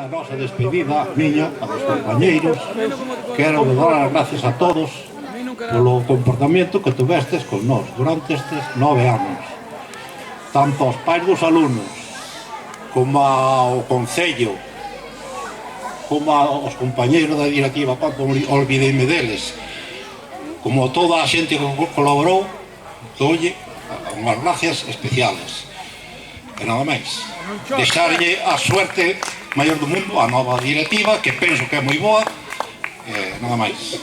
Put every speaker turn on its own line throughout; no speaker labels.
a nosa despedida, miña, a dos compañeiros, quero dar as gracias a todos polo comportamento que tuvestes con nós durante estes 9 anos. Tanto aos pais dos alumnos, como ao Concello, como aos compañeiros da directiva, olvideime deles, como toda a xente que colaborou, doulle unhas gracias especiales. E nada máis, deixarlle a suerte maior do mundo a nova directiva, que penso que é moi boa, e nada máis.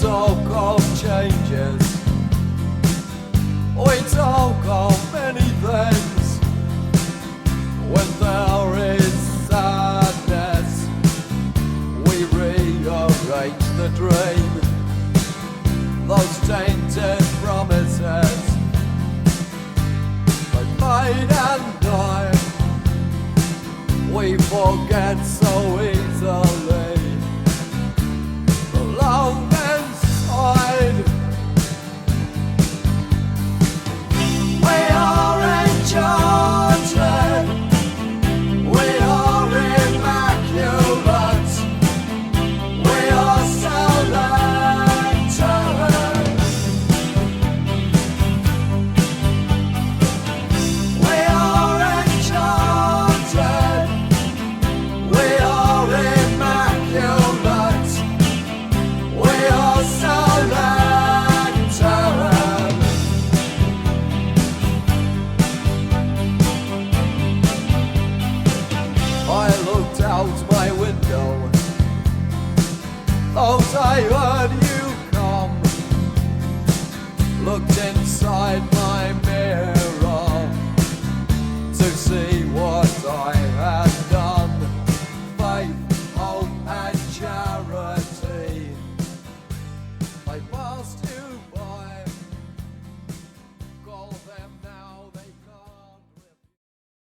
talk of changes, we talk of many things. When there is sadness, we rearrange the dream. Those tainted promises they made and died, we forget so easily. The love inside, we are enchanted, we are immaculate, we are so inside my